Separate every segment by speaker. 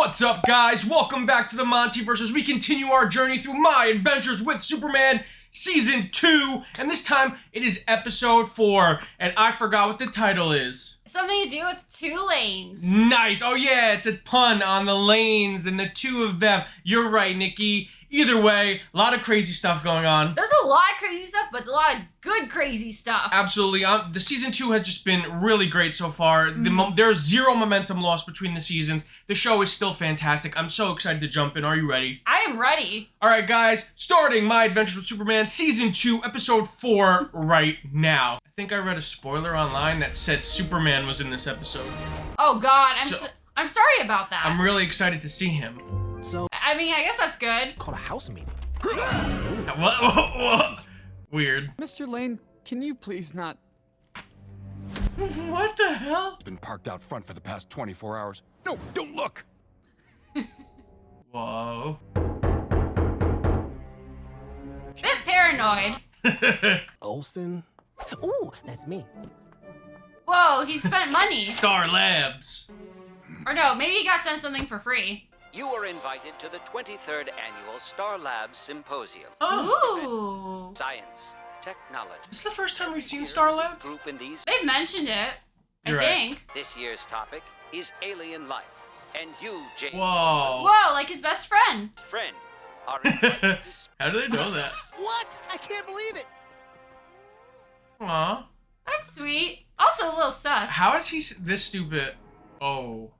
Speaker 1: What's up, guys? Welcome back to the MontyVerse as we continue our journey through My Adventures with Superman Season 2. And this time, it is Episode 4. And I forgot what the title is.
Speaker 2: Something to do with two lanes.
Speaker 1: Nice. Oh, yeah, it's a pun on the lanes and the two of them. You're right, Nikki. Either way, a lot of crazy stuff going on.
Speaker 2: There's a lot of crazy stuff, but it's a lot of good crazy stuff.
Speaker 1: Absolutely. The Season 2 has just been really great so far. There's zero momentum lost between the seasons. The show is still fantastic. I'm so excited to jump in. Are you ready?
Speaker 2: I am ready.
Speaker 1: All right, guys. Starting My Adventures with Superman Season 2, Episode 4 right now. I think I read a spoiler online that said Superman was in this episode.
Speaker 2: Oh, God. I'm sorry about that.
Speaker 1: I'm really excited to see him.
Speaker 3: So,
Speaker 2: I mean, I guess that's good.
Speaker 3: called a house meeting.
Speaker 1: What? Weird.
Speaker 4: Mr. Lane, can you please not?
Speaker 1: What the hell?
Speaker 5: Been parked out front for the past 24 hours. No, don't look!
Speaker 1: Whoa.
Speaker 2: Bit paranoid.
Speaker 3: Olsen? Ooh, that's me.
Speaker 2: Whoa, he spent money.
Speaker 1: Star Labs.
Speaker 2: Or no, maybe he got sent something for free.
Speaker 6: You are invited to the 23rd Annual Star Labs Symposium.
Speaker 1: Oh.
Speaker 2: Ooh.
Speaker 6: Science, technology.
Speaker 1: This is the first time we've seen Star Labs?
Speaker 6: Group in these.
Speaker 2: They've mentioned it,
Speaker 1: You're
Speaker 2: I
Speaker 1: right.
Speaker 2: think.
Speaker 6: This year's topic is alien life. And you, James,
Speaker 1: Whoa.
Speaker 2: Whoa, like his best friend.
Speaker 6: friend, are invited to
Speaker 1: How do they know that?
Speaker 3: What? I can't believe it.
Speaker 1: Aw.
Speaker 2: That's sweet. Also a little sus.
Speaker 1: How is he this stupid? Oh.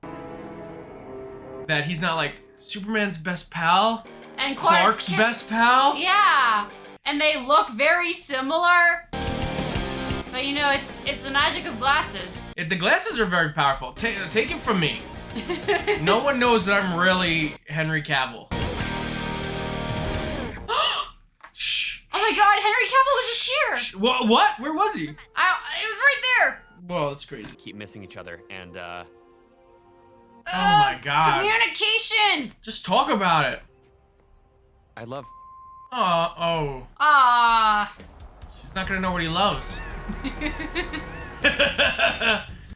Speaker 1: That he's not like Superman's best pal?
Speaker 2: And
Speaker 1: Clark's best pal?
Speaker 2: Yeah. And they look very similar. But you know, it's the magic of glasses.
Speaker 1: The glasses are very powerful. Take it from me. No one knows that I'm really Henry Cavill. Shh.
Speaker 2: Oh my God, Henry Cavill was just here.
Speaker 1: What? Where was he?
Speaker 2: It was right there.
Speaker 1: Whoa, that's crazy.
Speaker 4: Keep missing each other, and
Speaker 1: Oh my God.
Speaker 2: Communication.
Speaker 1: Just talk about it.
Speaker 4: I love.
Speaker 1: Oh.
Speaker 2: Ah.
Speaker 1: She's not gonna know what he loves.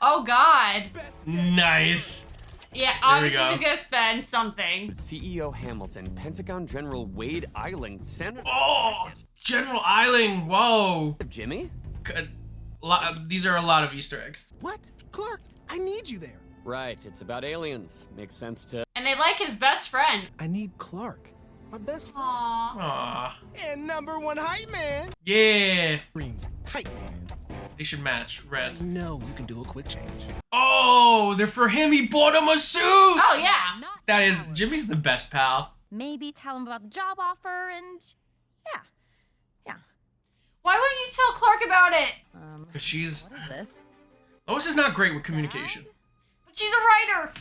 Speaker 2: Oh God.
Speaker 1: Nice.
Speaker 2: Yeah,
Speaker 1: There we
Speaker 2: obviously
Speaker 1: go.
Speaker 2: he's gonna spend something.
Speaker 4: CEO Hamilton, Pentagon General Wade Eiling, Senator.
Speaker 1: Oh, General Eiling. Whoa.
Speaker 4: Jimmy?
Speaker 1: These are a lot of Easter eggs.
Speaker 3: What? Clark, I need you there.
Speaker 4: Right, it's about aliens. Makes sense to.
Speaker 2: And they like his best friend.
Speaker 3: I need Clark, my best friend.
Speaker 2: Aww.
Speaker 1: Aw.
Speaker 3: And #1 hype man.
Speaker 1: Yeah.
Speaker 3: Dreams, hype man.
Speaker 1: They should match.
Speaker 3: I
Speaker 1: Red.
Speaker 3: know you can do a quick change.
Speaker 1: Oh, they're for him. He bought him a suit.
Speaker 2: Oh yeah.
Speaker 1: That is, Jimmy's the best pal.
Speaker 7: Maybe tell him about the job offer and yeah.
Speaker 2: Why wouldn't you tell Clark about it?
Speaker 1: Cause she's,
Speaker 7: What is this?
Speaker 1: Lois is not great with communication.
Speaker 2: But she's a writer.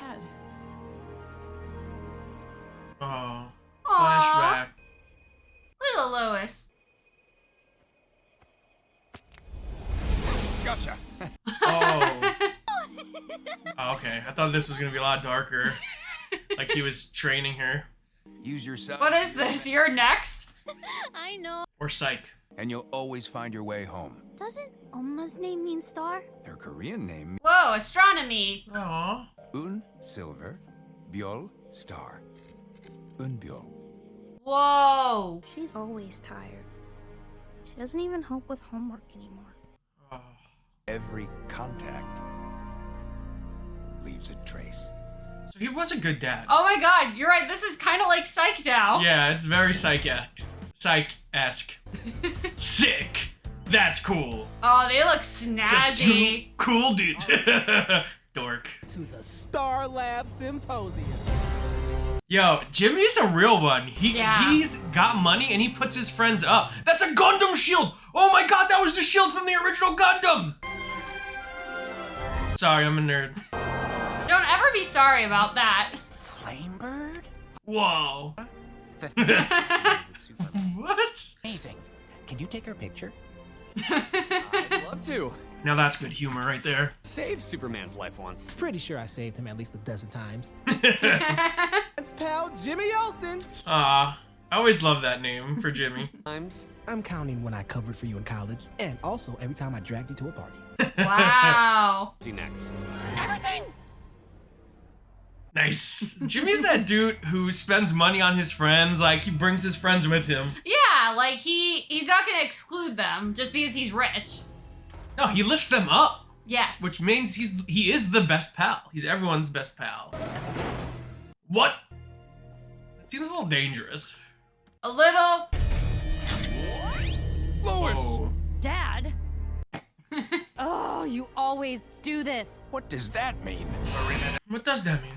Speaker 7: Dad.
Speaker 1: Oh,
Speaker 2: Aww.
Speaker 1: flashback.
Speaker 2: Little Lois.
Speaker 5: Gotcha!
Speaker 1: Oh. Oh, okay, I thought this was gonna be a lot darker. Like he was training her.
Speaker 5: Use yourself.
Speaker 2: What is this? You're next?
Speaker 7: I know.
Speaker 1: Or psych.
Speaker 5: And you'll always find your way home.
Speaker 7: Doesn't Omma's name mean star?
Speaker 5: Her Korean name,
Speaker 2: Whoa, astronomy.
Speaker 1: Aw.
Speaker 5: Un Silver, Byul Star. Unbyul.
Speaker 2: Whoa.
Speaker 7: She's always tired. She doesn't even help with homework anymore.
Speaker 1: Oh.
Speaker 5: Every contact leaves a trace.
Speaker 1: So he was a good dad.
Speaker 2: Oh my God, you're right. This is kind of like Psych now.
Speaker 1: Yeah, it's very psych-esque. Sick. That's cool.
Speaker 2: Oh, they look
Speaker 1: Just
Speaker 2: snazzy.
Speaker 1: two cool dudes. Dork.
Speaker 3: To the Star Lab Symposium.
Speaker 1: Yo, Jimmy's a real one.
Speaker 2: Yeah.
Speaker 1: He's got money and he puts his friends up. That's a Gundam shield. Oh my God, that was the shield from the original Gundam. Sorry, I'm a nerd.
Speaker 2: Don't ever be sorry about that.
Speaker 5: Flamebird?
Speaker 1: Whoa.
Speaker 5: The thing with Superman.
Speaker 1: What?
Speaker 5: Amazing. Can you take our picture?
Speaker 4: I'd love to.
Speaker 1: Now that's good humor right there.
Speaker 4: Save Superman's life once.
Speaker 3: Pretty sure I saved him at least a dozen times. That's pal Jimmy Olsen.
Speaker 1: Aw, I always love that name for Jimmy.
Speaker 4: Times.
Speaker 3: I'm counting when I covered for you in college, and also every time I dragged you to a party.
Speaker 2: Wow.
Speaker 4: See next.
Speaker 5: Everything!
Speaker 1: Nice. Jimmy's that dude who spends money on his friends. Like, he brings his friends with him.
Speaker 2: Yeah, like he's not gonna exclude them just because he's rich.
Speaker 1: No, he lifts them up.
Speaker 2: Yes.
Speaker 1: Which means he is the best pal. He's everyone's best pal. What? That seems a little dangerous.
Speaker 2: A little.
Speaker 5: Lois!
Speaker 1: Whoa.
Speaker 8: Dad? Oh, you always do this.
Speaker 5: What does that mean?
Speaker 1: What does that mean?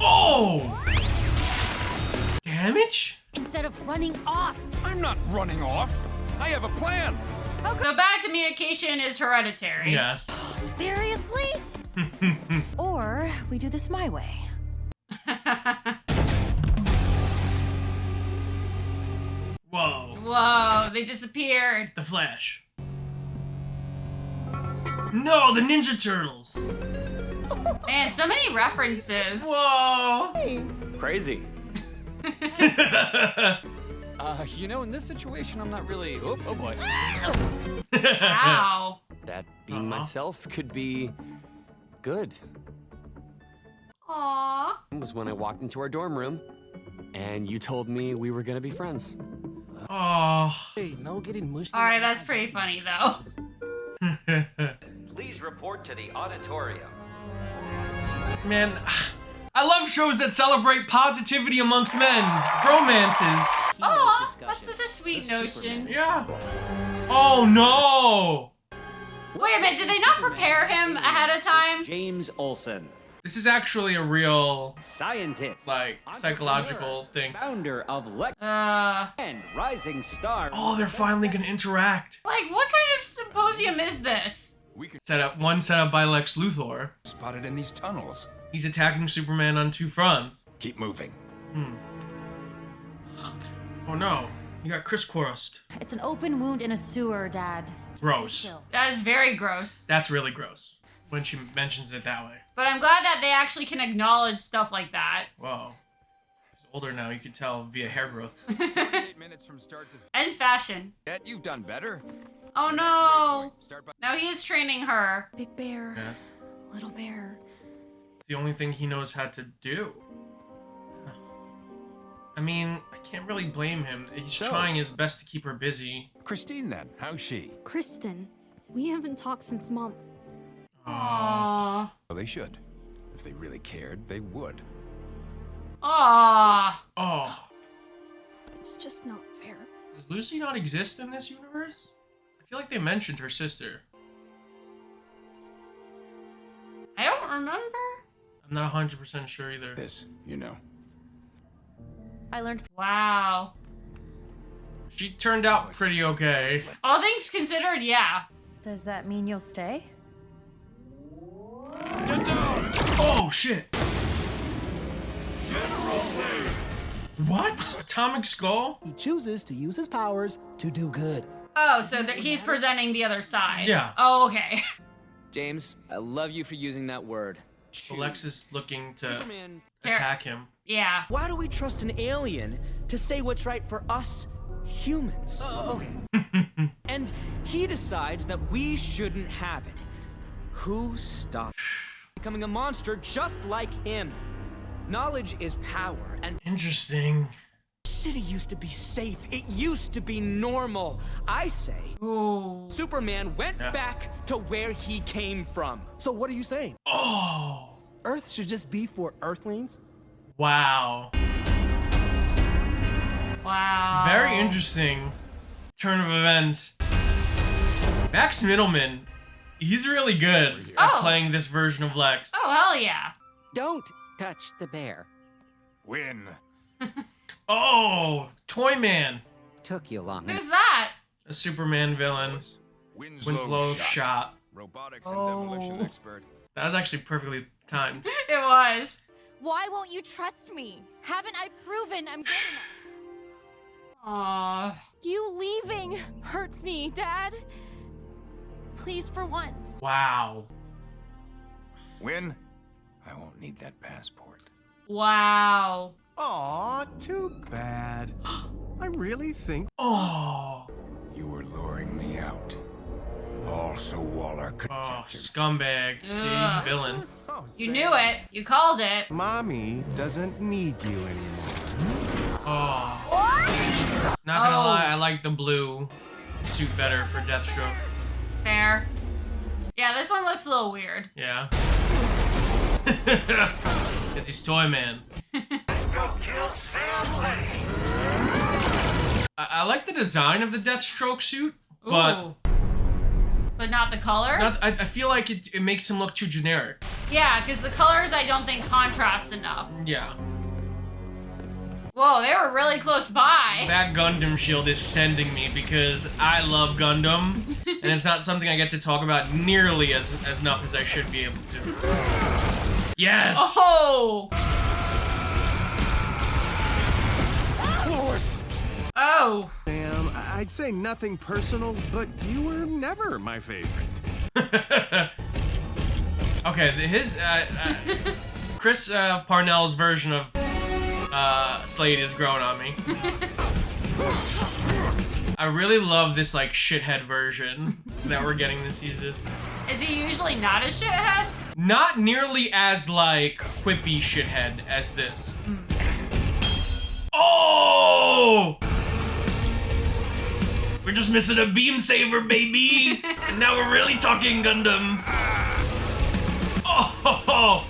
Speaker 1: Oh! Damage?
Speaker 8: Instead of running off.
Speaker 5: I'm not running off. I have a plan.
Speaker 2: So bad communication is hereditary.
Speaker 1: Yes.
Speaker 8: Seriously? Or we do this my way.
Speaker 1: Whoa.
Speaker 2: Whoa, they disappeared.
Speaker 1: The Flash. No, the Ninja Turtles.
Speaker 2: Man, so many references.
Speaker 1: Whoa.
Speaker 4: Crazy. You know, in this situation, I'm not really. Oh boy.
Speaker 2: Wow.
Speaker 4: That being myself could be good.
Speaker 2: Aww.
Speaker 4: It was when I walked into our dorm room, and you told me we were gonna be friends.
Speaker 1: Oh.
Speaker 3: Hey, no getting mushy.
Speaker 2: Alright, that's pretty funny though.
Speaker 6: Please report to the auditorium.
Speaker 1: Man, I love shows that celebrate positivity amongst men. Romances.
Speaker 2: Aw, that's such a sweet notion.
Speaker 1: Yeah. Oh no.
Speaker 2: Wait a minute, did they not prepare him ahead of time?
Speaker 9: James Olsen,
Speaker 1: This is actually a real,
Speaker 9: scientist,
Speaker 1: like, psychological thing.
Speaker 9: founder of Lex and rising star.
Speaker 1: Oh, they're finally gonna interact.
Speaker 2: Like, what kind of symposium is this?
Speaker 5: We could
Speaker 1: Set up by Lex Luthor.
Speaker 5: spot it in these tunnels.
Speaker 1: He's attacking Superman on two fronts.
Speaker 5: Keep moving.
Speaker 1: Oh no, you got crisscrossed.
Speaker 8: It's an open wound in a sewer, Dad.
Speaker 1: Gross.
Speaker 8: Chill.
Speaker 2: That is very gross.
Speaker 1: That's really gross when she mentions it that way.
Speaker 2: But I'm glad that they actually can acknowledge stuff like that.
Speaker 1: Whoa. He's older now, you can tell via hair growth.
Speaker 5: 8 minutes from start to
Speaker 2: And fashion.
Speaker 5: finish. You've done better.
Speaker 2: Oh no!
Speaker 5: Start by
Speaker 2: Now he is training her.
Speaker 8: Big bear,
Speaker 1: Yes.
Speaker 8: little bear.
Speaker 1: It's the only thing he knows how to do. I mean, I can't really blame him. He's
Speaker 5: So-
Speaker 1: trying his best to keep her busy.
Speaker 5: Christine then. How's she?
Speaker 7: Kristen, we haven't talked since Mom.
Speaker 2: Aww.
Speaker 5: Well, they should. If they really cared, they would.
Speaker 2: Aww.
Speaker 1: Oh.
Speaker 7: It's just not fair.
Speaker 1: Does Lucy not exist in this universe? I feel like they mentioned her sister.
Speaker 2: I don't remember.
Speaker 1: I'm not 100% sure either.
Speaker 5: This, you know.
Speaker 8: I learned
Speaker 2: Wow.
Speaker 1: She turned out pretty okay.
Speaker 2: All things considered, yeah.
Speaker 8: Does that mean you'll stay?
Speaker 1: Oh, shit. What? Atomic Skull?
Speaker 3: He chooses to use his powers to do good.
Speaker 2: Oh, so he's presenting the other side.
Speaker 1: Yeah.
Speaker 2: Oh, okay.
Speaker 10: James, I love you for using that word.
Speaker 1: So Lex is looking to
Speaker 10: Superman.
Speaker 1: attack him.
Speaker 2: Yeah.
Speaker 10: Why do we trust an alien to say what's right for us humans? Okay. And he decides that we shouldn't have it. Who stopped becoming a monster just like him? Knowledge is power, and
Speaker 1: Interesting.
Speaker 10: the city used to be safe. It used to be normal. I say
Speaker 2: Ooh.
Speaker 10: Superman went
Speaker 1: Yeah.
Speaker 10: back to where he came from.
Speaker 3: So what are you saying?
Speaker 1: Oh.
Speaker 3: Earth should just be for Earthlings?
Speaker 1: Wow.
Speaker 2: Wow.
Speaker 1: Very interesting turn of events. Max Middleman, he's really good at
Speaker 2: Oh.
Speaker 1: playing this version of Lex.
Speaker 2: Oh, hell yeah.
Speaker 9: Don't touch the bear.
Speaker 5: Win.
Speaker 1: Oh, Toyman,
Speaker 9: Took you long
Speaker 2: Who's that?
Speaker 1: a Superman villain.
Speaker 5: Winslow
Speaker 1: shot.
Speaker 5: Robotics and demolition
Speaker 2: Oh.
Speaker 5: expert.
Speaker 1: That was actually perfectly timed.
Speaker 2: It was.
Speaker 8: Why won't you trust me? Haven't I proven I'm good enough?
Speaker 2: Aww.
Speaker 8: You leaving hurts me, Dad. Please, for once.
Speaker 1: Wow.
Speaker 5: Win. I won't need that passport.
Speaker 2: Wow.
Speaker 3: Aw, too bad. I really think
Speaker 1: Oh.
Speaker 5: You were luring me out. All so Waller could
Speaker 1: Oh,
Speaker 5: capture.
Speaker 1: scumbag. See,
Speaker 2: Ugh.
Speaker 1: villain.
Speaker 2: You knew it. You called it.
Speaker 3: Mommy doesn't need you anymore.
Speaker 1: Oh. Not gonna lie, I like the blue suit better for Deathstroke.
Speaker 2: Fair. Yeah, this one looks a little weird.
Speaker 1: Yeah. Cause he's Toy Man. I like the design of the Deathstroke suit, but
Speaker 2: Ooh. But not the color?
Speaker 1: I feel like it makes him look too generic.
Speaker 2: Yeah, because the colors I don't think contrast enough.
Speaker 1: Yeah.
Speaker 2: Whoa, they were really close by.
Speaker 1: That Gundam shield is sending me because I love Gundam, and it's not something I get to talk about nearly as enough as I should be able to. Yes!
Speaker 2: Oh!
Speaker 3: Lois!
Speaker 2: Oh!
Speaker 3: Sam, I'd say nothing personal, but you were never my favorite.
Speaker 1: Okay, his Chris Parnell's version of Slade is growing on me. I really love this like shithead version that we're getting this season.
Speaker 2: Is he usually not a shithead?
Speaker 1: Not nearly as like quippy shithead as this. Oh! We're just missing a beam saver, baby! And now we're really talking Gundam. Oh!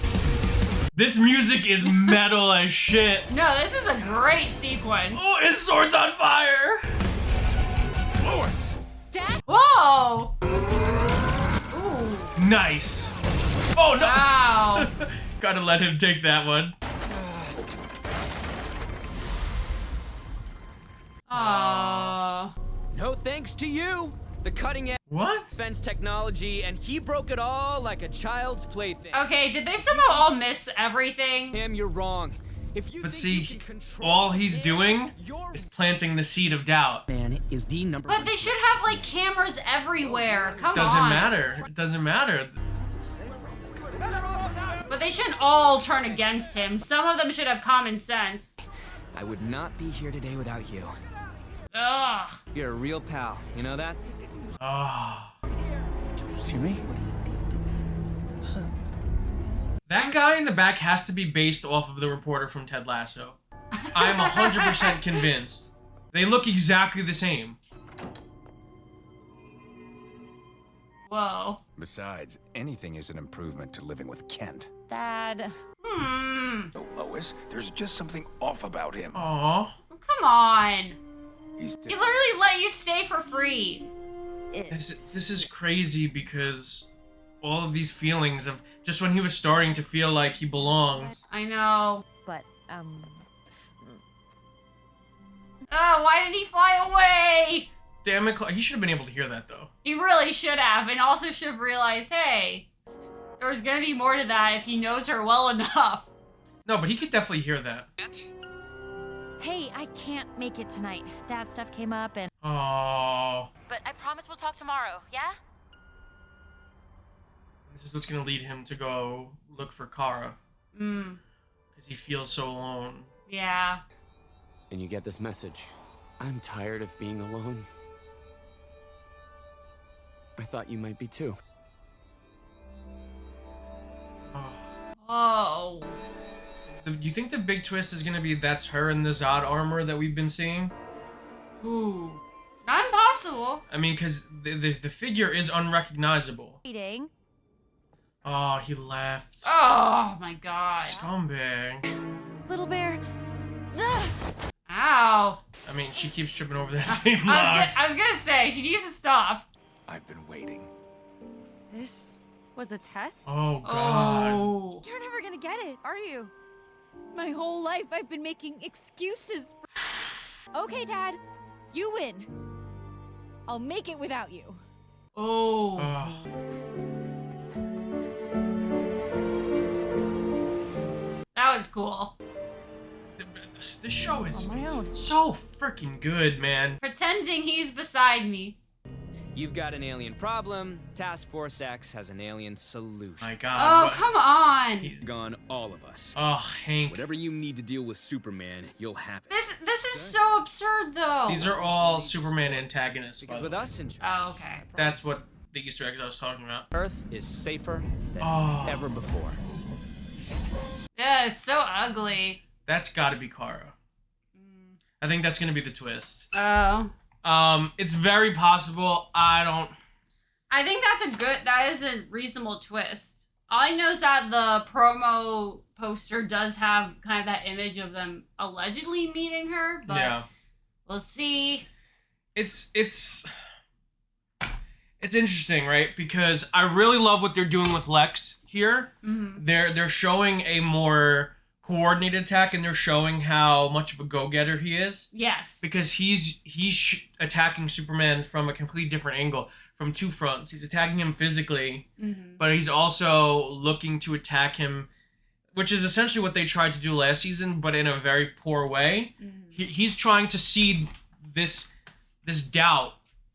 Speaker 1: This music is metal as shit.
Speaker 2: No, this is a great sequence.
Speaker 1: Oh, his sword's on fire!
Speaker 3: Lois!
Speaker 8: Dad?
Speaker 2: Whoa! Ooh.
Speaker 1: Nice. Oh, no!
Speaker 2: Wow.
Speaker 1: Gotta let him take that one.
Speaker 2: Aww.
Speaker 10: No thanks to you. The cutting edge
Speaker 1: What?
Speaker 10: defense technology, and he broke it all like a child's plaything.
Speaker 2: Okay, did they somehow all miss everything?
Speaker 10: Him, you're wrong. If you
Speaker 1: But
Speaker 10: think
Speaker 1: see,
Speaker 10: you can control
Speaker 1: all he's
Speaker 10: him,
Speaker 1: doing
Speaker 10: you're
Speaker 1: is planting the seed of doubt.
Speaker 10: man is the number.
Speaker 2: But they should have like cameras everywhere. Come
Speaker 1: Doesn't
Speaker 2: on.
Speaker 1: matter. It doesn't matter.
Speaker 2: But they shouldn't all turn against him. Some of them should have common sense.
Speaker 10: I would not be here today without you.
Speaker 2: Ugh.
Speaker 10: You're a real pal. You know that?
Speaker 1: Oh.
Speaker 3: Jimmy?
Speaker 1: That guy in the back has to be based off of the reporter from Ted Lasso. I'm 100% convinced. They look exactly the same.
Speaker 2: Whoa.
Speaker 5: Besides, anything is an improvement to living with Kent.
Speaker 8: Dad.
Speaker 5: Oh, Lois, there's just something off about him.
Speaker 1: Aww.
Speaker 2: Come on.
Speaker 5: He's
Speaker 2: He literally let you stay for free.
Speaker 1: This is crazy because all of these feelings of just when he was starting to feel like he belongs.
Speaker 2: I know.
Speaker 8: But,
Speaker 2: Oh, why did he fly away?
Speaker 1: Damn it, he should have been able to hear that though.
Speaker 2: He really should have, and also should have realized, hey, there's gonna be more to that if he knows her well enough.
Speaker 1: No, but he could definitely hear that.
Speaker 8: hey, I can't make it tonight. Dad stuff came up and...
Speaker 1: Oh,
Speaker 8: But I promise we'll talk tomorrow, yeah?
Speaker 1: this is what's gonna lead him to go look for Kara because he feels so alone.
Speaker 2: Yeah.
Speaker 4: And you get this message. I'm tired of being alone. I thought you might be too.
Speaker 2: Oh.
Speaker 1: You think the big twist is gonna be that's her in the Zod armor that we've been seeing?
Speaker 2: Ooh. Not impossible.
Speaker 1: I mean, because the figure is unrecognizable.
Speaker 8: Eating.
Speaker 1: Oh, he left.
Speaker 2: Oh my god.
Speaker 1: Scumbag.
Speaker 8: Little bear. Ugh.
Speaker 2: Ow.
Speaker 1: I mean, she keeps tripping over that same log.
Speaker 2: I was gonna say, she needs to stop.
Speaker 5: I've been waiting.
Speaker 8: This was a test?
Speaker 1: Oh, God.
Speaker 2: Oh.
Speaker 8: You're never gonna get it, are you? My whole life I've been making excuses for... Okay, Dad. You win. I'll make it without you.
Speaker 2: Oh.
Speaker 1: Oh.
Speaker 2: That was cool.
Speaker 1: This show is
Speaker 8: On my own.
Speaker 1: so freaking good, man.
Speaker 2: Pretending he's beside me.
Speaker 10: You've got an alien problem. Task Force X has an alien solution.
Speaker 1: My God.
Speaker 2: Oh,
Speaker 1: what-
Speaker 2: come on.
Speaker 10: Gone, all of us.
Speaker 1: Oh, Hank.
Speaker 10: Whatever you need to deal with Superman, you'll have it.
Speaker 2: This is so absurd, though.
Speaker 1: These are all Superman antagonists, by
Speaker 10: Because
Speaker 1: the
Speaker 10: with
Speaker 1: way.
Speaker 10: us in charge,
Speaker 2: Oh, okay.
Speaker 1: That's what the Easter eggs I was talking about.
Speaker 10: Earth is safer than
Speaker 1: Oh.
Speaker 10: ever before.
Speaker 2: It's so ugly.
Speaker 1: That's got to be Kara. I think that's gonna be the twist.
Speaker 2: Oh.
Speaker 1: It's very possible.
Speaker 2: I think that is a reasonable twist. All I know is that the promo poster does have kind of that image of them allegedly meeting her, but we'll see.
Speaker 1: It's interesting, right? Because I really love what they're doing with Lex here.
Speaker 2: Mm-hmm.
Speaker 1: They're showing a more coordinated attack, and they're showing how much of a go-getter he is.
Speaker 2: Yes.
Speaker 1: Because he's attacking Superman from a completely different angle, from two fronts. He's attacking him physically, but he's also looking to attack him, which is essentially what they tried to do last season, but in a very poor way. He's trying to seed this doubt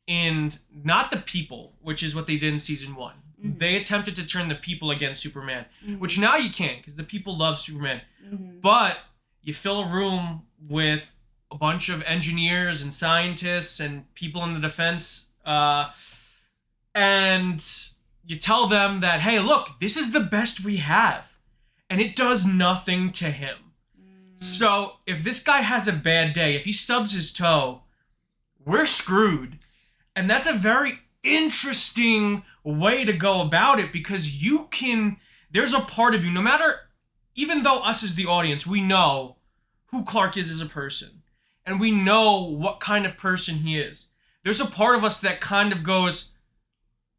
Speaker 1: in not the people, which is what they did in season 1. They attempted to turn the people against Superman, which now you can't, because the people love Superman. But you fill a room with a bunch of engineers and scientists and people in the defense, and you tell them that, hey, look, this is the best we have, and it does nothing to him. So if this guy has a bad day, if he stubs his toe, we're screwed. And that's a very interesting way to go about it, because there's a part of you, no matter, even though us as the audience, we know who Clark is as a person, and we know what kind of person he is. There's a part of us that kind of goes,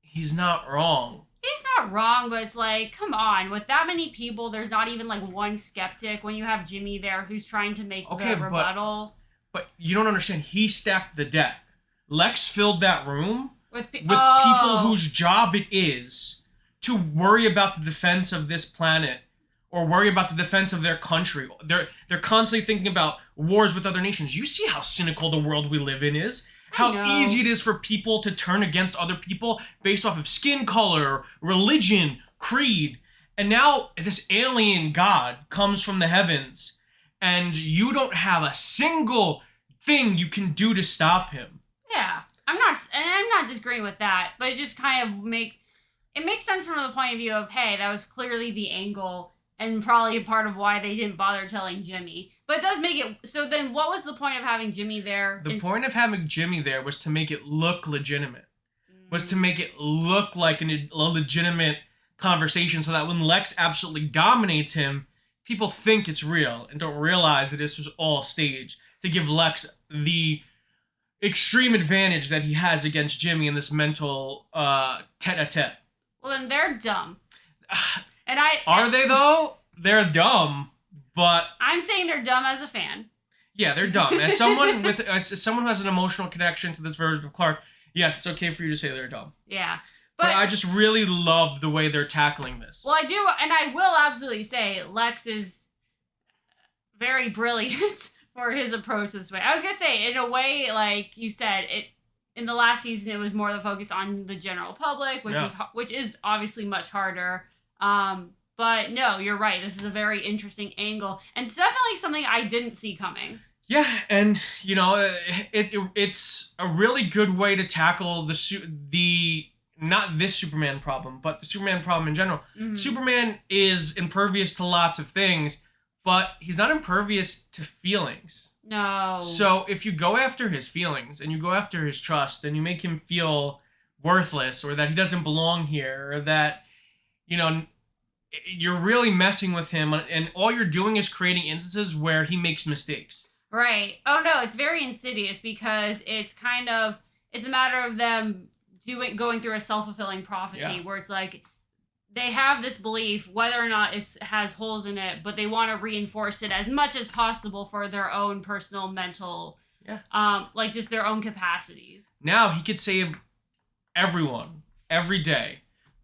Speaker 1: he's not wrong.
Speaker 2: He's not wrong, but it's like, come on. With that many people, there's not even like one skeptic when you have Jimmy there who's trying to make the rebuttal.
Speaker 1: But you don't understand. He stacked the deck. Lex filled that room with people whose job it is to worry about the defense of this planet or worry about the defense of their country. They're constantly thinking about wars with other nations. You see how cynical the world we live in is? How easy it is for people to turn against other people based off of skin color, religion, creed. And now this alien god comes from the heavens, and you don't have a single thing you can do to stop him.
Speaker 2: Yeah, I'm not disagreeing with that, but it just kind of makes sense from the point of view of, hey, that was clearly the angle and probably a part of why they didn't bother telling Jimmy. But it does make it, so then what was the point of having Jimmy there?
Speaker 1: The point of having Jimmy there was to make it look legitimate. Was to make it look like a legitimate conversation, so that when Lex absolutely dominates him, people think it's real and don't realize that this was all staged to give Lex the extreme advantage that he has against Jimmy in this mental tete-a-tete.
Speaker 2: Well, then they're dumb.
Speaker 1: Are they, though? They're dumb, but
Speaker 2: I'm saying they're dumb as a fan.
Speaker 1: Yeah, they're dumb. As someone who has an emotional connection to this version of Clark, yes, it's okay for you to say they're dumb.
Speaker 2: Yeah.
Speaker 1: But I just really love the way they're tackling this.
Speaker 2: Well, I do, and I will absolutely say Lex is very brilliant for his approach this way. I was going to say, in a way, like you said, in the last season, it was more the focus on the general public, which is obviously much harder. But no, you're right. This is a very interesting angle, and it's definitely something I didn't see coming.
Speaker 1: Yeah, and it's a really good way to tackle the not this Superman problem, but the Superman problem in general. Mm-hmm. Superman is impervious to lots of things, but he's not impervious to feelings.
Speaker 2: No.
Speaker 1: So if you go after his feelings and you go after his trust and you make him feel worthless or that he doesn't belong here or that, you're really messing with him, and all you're doing is creating instances where he makes mistakes.
Speaker 2: Right. Oh no, it's very insidious because it's a matter of them going through a self-fulfilling prophecy where it's like they have this belief, whether or not it has holes in it, but they want to reinforce it as much as possible for their own personal mental, just their own capacities.
Speaker 1: Now he could save everyone every day,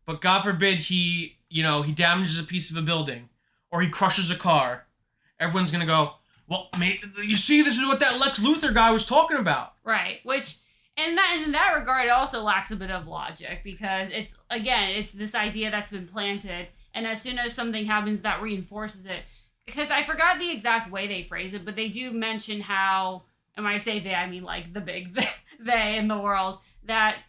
Speaker 1: but God forbid he damages a piece of a building or he crushes a car. Everyone's going to go, well, mate, you see, this is what that Lex Luthor guy was talking about.
Speaker 2: Right, which in that regard, it also lacks a bit of logic because it's this idea that's been planted, and as soon as something happens, that reinforces it. Because I forgot the exact way they phrase it, but they do mention how, and when I say they, I mean like the big they in the world, that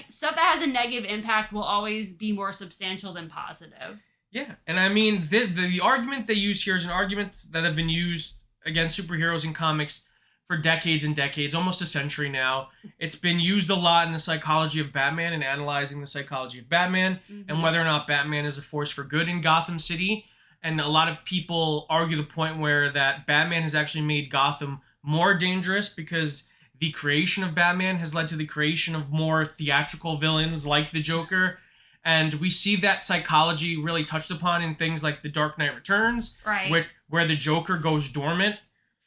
Speaker 2: stuff that has a negative impact will always be more substantial than positive.
Speaker 1: Yeah, and I mean, the argument they use here is an argument that have been used against superheroes in comics for decades and decades, almost a century now. It's been used a lot in the psychology of Batman and analyzing the psychology of Batman and whether or not Batman is a force for good in Gotham City. And a lot of people argue the point where that Batman has actually made Gotham more dangerous because the creation of Batman has led to the creation of more theatrical villains like the Joker. And we see that psychology really touched upon in things like The Dark Knight Returns,
Speaker 2: right?
Speaker 1: Where the Joker goes dormant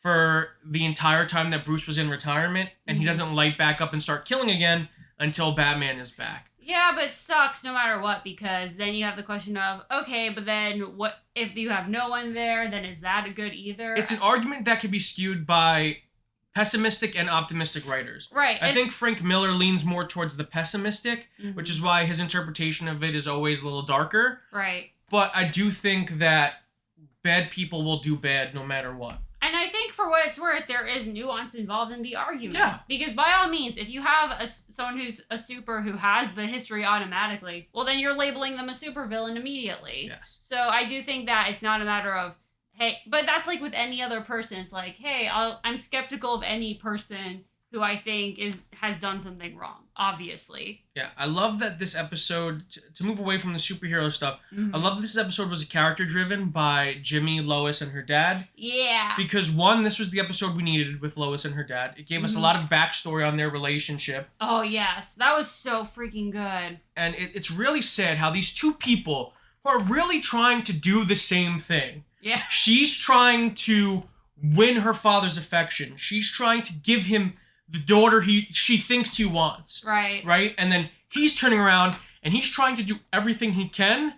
Speaker 1: for the entire time that Bruce was in retirement, and he doesn't light back up and start killing again until Batman is back.
Speaker 2: Yeah, but it sucks no matter what, because then you have the question of, okay, but then what if you have no one there, then is that a good either?
Speaker 1: It's an argument that can be skewed by pessimistic and optimistic writers.
Speaker 2: Right.
Speaker 1: I think Frank Miller leans more towards the pessimistic, which is why his interpretation of it is always a little darker.
Speaker 2: Right.
Speaker 1: But I do think that bad people will do bad no matter what.
Speaker 2: And I think for what it's worth, there is nuance involved in the argument.
Speaker 1: Yeah.
Speaker 2: Because by all means, if you have someone who's a super who has the history automatically, well, then you're labeling them a supervillain immediately.
Speaker 1: Yes.
Speaker 2: So I do think that it's not a matter of, hey, but that's like with any other person. It's like, hey, I'm skeptical of any person who I think has done something wrong, obviously.
Speaker 1: Yeah, I love that this episode, to move away from the superhero stuff, I love that this episode was character driven by Jimmy, Lois, and her dad.
Speaker 2: Yeah.
Speaker 1: Because one, this was the episode we needed with Lois and her dad. It gave us a lot of backstory on their relationship.
Speaker 2: Oh, yes. That was so freaking good.
Speaker 1: And it's really sad how these two people who are really trying to do the same thing.
Speaker 2: Yeah.
Speaker 1: She's trying to win her father's affection. She's trying to give him the daughter she thinks he wants.
Speaker 2: Right.
Speaker 1: Right? And then he's turning around and he's trying to do everything he can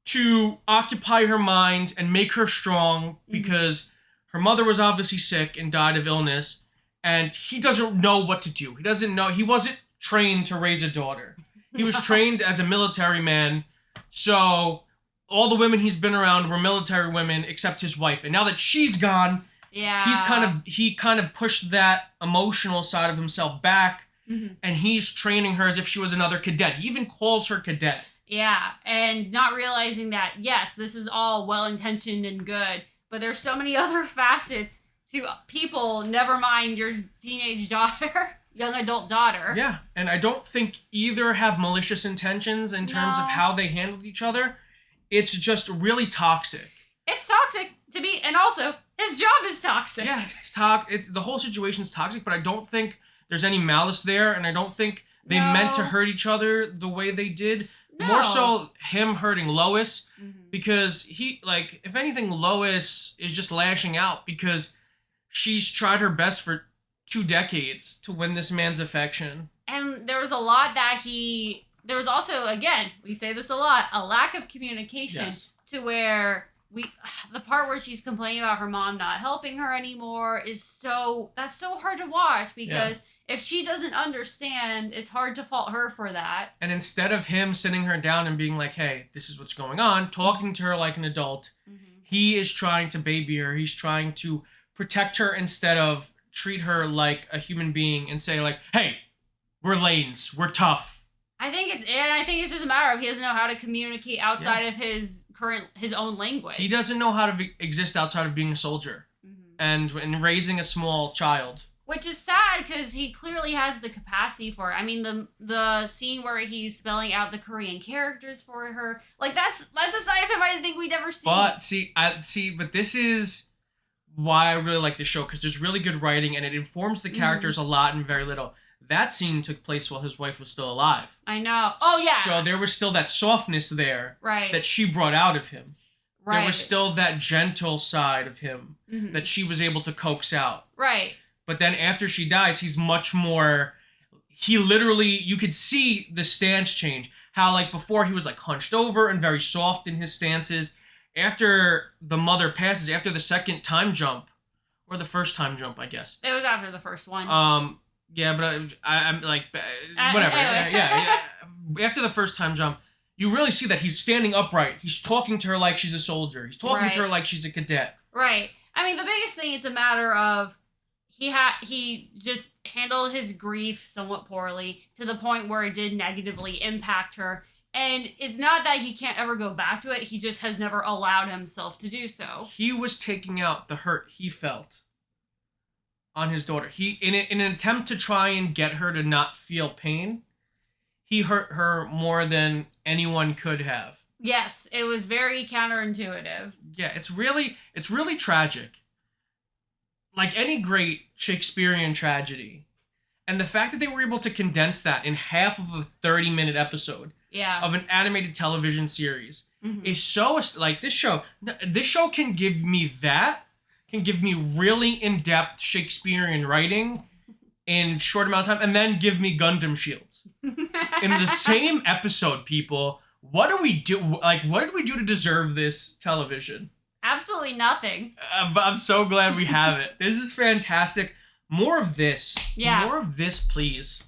Speaker 1: to occupy her mind and make her strong because her mother was obviously sick and died of illness, and he doesn't know what to do. He doesn't know. He wasn't trained to raise a daughter. He was trained as a military man. So all the women he's been around were military women except his wife. And now that she's gone,
Speaker 2: yeah,
Speaker 1: he kind of pushed that emotional side of himself back, and he's training her as if she was another cadet. He even calls her cadet.
Speaker 2: Yeah, and not realizing that, yes, this is all well-intentioned and good, but there's so many other facets to people, never mind your teenage daughter, young adult daughter.
Speaker 1: Yeah, and I don't think either have malicious intentions in terms of how they handled each other. It's just really toxic.
Speaker 2: It's toxic to be, and also his job is toxic.
Speaker 1: Yeah, it's the whole situation's toxic, but I don't think there's any malice there, and I don't think they meant to hurt each other the way they did. No. More so him hurting Lois, because if anything, Lois is just lashing out because she's tried her best for 2 decades to win this man's affection.
Speaker 2: And there was a lot that there was also, again, we say this a lot, a lack of communication to where the part where she's complaining about her mom not helping her anymore that's so hard to watch because if she doesn't understand, it's hard to fault her for that.
Speaker 1: And instead of him sitting her down and being like, hey, this is what's going on, talking to her like an adult, he is trying to baby her. He's trying to protect her instead of treat her like a human being and say like, hey, we're Lanes, we're tough.
Speaker 2: I think it's just a matter of he doesn't know how to communicate outside of his own language.
Speaker 1: He doesn't know how to exist outside of being a soldier and raising a small child.
Speaker 2: Which is sad because he clearly has the capacity for it. I mean, the scene where he's spelling out the Korean characters for her, like that's a side of him I didn't think we'd ever see.
Speaker 1: But this is why I really like this show, because there's really good writing and it informs the characters a lot and very little. That scene took place while his wife was still alive.
Speaker 2: I know. Oh, yeah.
Speaker 1: So there was still that softness there that she brought out of him. Right. There was still that gentle side of him that she was able to coax out.
Speaker 2: Right.
Speaker 1: But then after she dies, he's much more... you could see the stance change. How, like, before he was, like, hunched over and very soft in his stances. After the mother passes, after the second time jump, or the first time jump, I guess.
Speaker 2: It was after the first one.
Speaker 1: Yeah, but I'm like, whatever.
Speaker 2: Anyway.
Speaker 1: Yeah. After the first time jump, you really see that he's standing upright. He's talking to her like she's a soldier. He's talking to her like she's a cadet.
Speaker 2: Right. I mean, the biggest thing, it's a matter of he just handled his grief somewhat poorly to the point where it did negatively impact her. And it's not that he can't ever go back to it. He just has never allowed himself to do so.
Speaker 1: He was taking out the hurt he felt on his daughter. He, in an attempt to try and get her to not feel pain, he hurt her more than anyone could have.
Speaker 2: Yes, it was very counterintuitive.
Speaker 1: Yeah, it's really tragic. Like any great Shakespearean tragedy. And the fact that they were able to condense that in half of a 30-minute episode of an animated television series is so, like, this show can give me really in-depth Shakespearean writing in a short amount of time, and then give me Gundam shields. In the same episode, people, what do we do? Like, what did we do to deserve this television?
Speaker 2: Absolutely nothing.
Speaker 1: But I'm so glad we have it. This is fantastic. More of this.
Speaker 2: Yeah.
Speaker 1: More of this, please.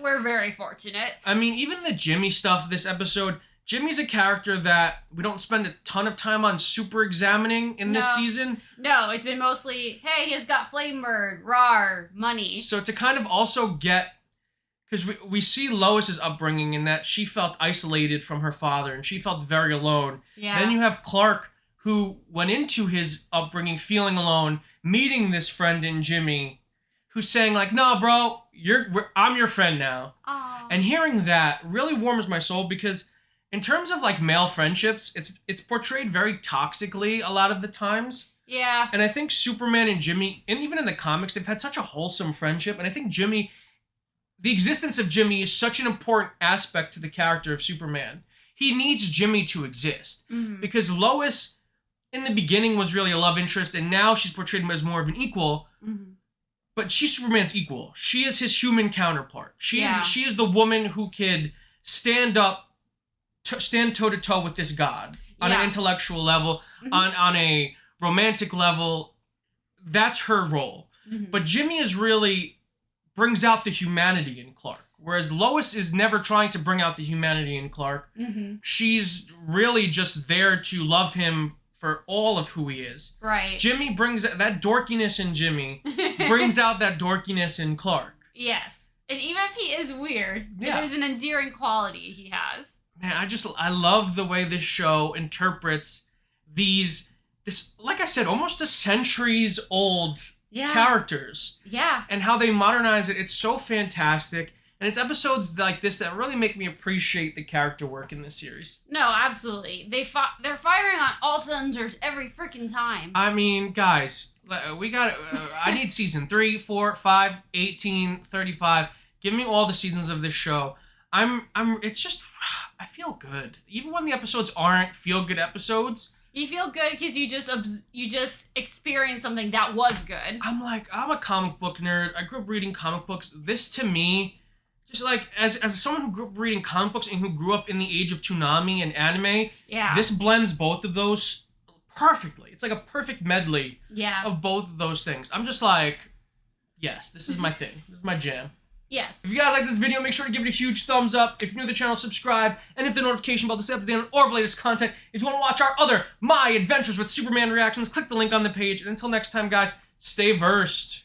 Speaker 2: We're very fortunate.
Speaker 1: I mean, even the Jimmy stuff this episode, Jimmy's a character that we don't spend a ton of time on super examining in this season.
Speaker 2: No, it's been mostly, hey, he's got flame bird, rawr, money.
Speaker 1: So to kind of also get, because we see Lois's upbringing in that she felt isolated from her father and she felt very alone.
Speaker 2: Yeah.
Speaker 1: Then you have Clark, who went into his upbringing feeling alone, meeting this friend in Jimmy, who's saying like, "Nah, bro, I'm your friend now."
Speaker 2: Aww.
Speaker 1: And hearing that really warms my soul because in terms of like male friendships, it's portrayed very toxically a lot of the times.
Speaker 2: Yeah.
Speaker 1: And I think Superman and Jimmy, and even in the comics, they've had such a wholesome friendship. And I think the existence of Jimmy is such an important aspect to the character of Superman. He needs Jimmy to exist because Lois in the beginning was really a love interest, and now she's portrayed as more of an equal. But she's Superman's equal. She is his human counterpart. She is the woman who could stand toe to toe with this god on an intellectual level, on a romantic level. That's her role. But Jimmy brings out the humanity in Clark, whereas Lois is never trying to bring out the humanity in Clark. She's really just there to love him for all of who he is.
Speaker 2: Right.
Speaker 1: Jimmy brings that dorkiness in Jimmy, brings out that dorkiness in Clark.
Speaker 2: Yes. And even if he is weird, it is an endearing quality he has.
Speaker 1: Man, I love the way this show interprets this, like I said, almost a centuries old characters.
Speaker 2: Yeah.
Speaker 1: And how they modernize it. It's so fantastic. And it's episodes like this that really make me appreciate the character work in this series.
Speaker 2: No, absolutely. They're firing on all cylinders every freaking time.
Speaker 1: I mean, guys, we got I need season 3, 4, 5, 18, 35. Give me all the seasons of this show. It's just, I feel good. Even when the episodes aren't feel-good episodes.
Speaker 2: You feel good because you just experienced something that was good.
Speaker 1: I'm a comic book nerd. I grew up reading comic books. This, to me, just like, as someone who grew up reading comic books and who grew up in the age of Toonami and anime, this blends both of those perfectly. It's like a perfect medley of both of those things. I'm just like, yes, this is my thing. This is my jam.
Speaker 2: Yes.
Speaker 1: If you guys like this video, make sure to give it a huge thumbs up. If you're new to the channel, subscribe, and hit the notification bell to stay up to date on all of the latest content. If you want to watch our other My Adventures with Superman reactions, click the link on the page. And until next time, guys, stay versed.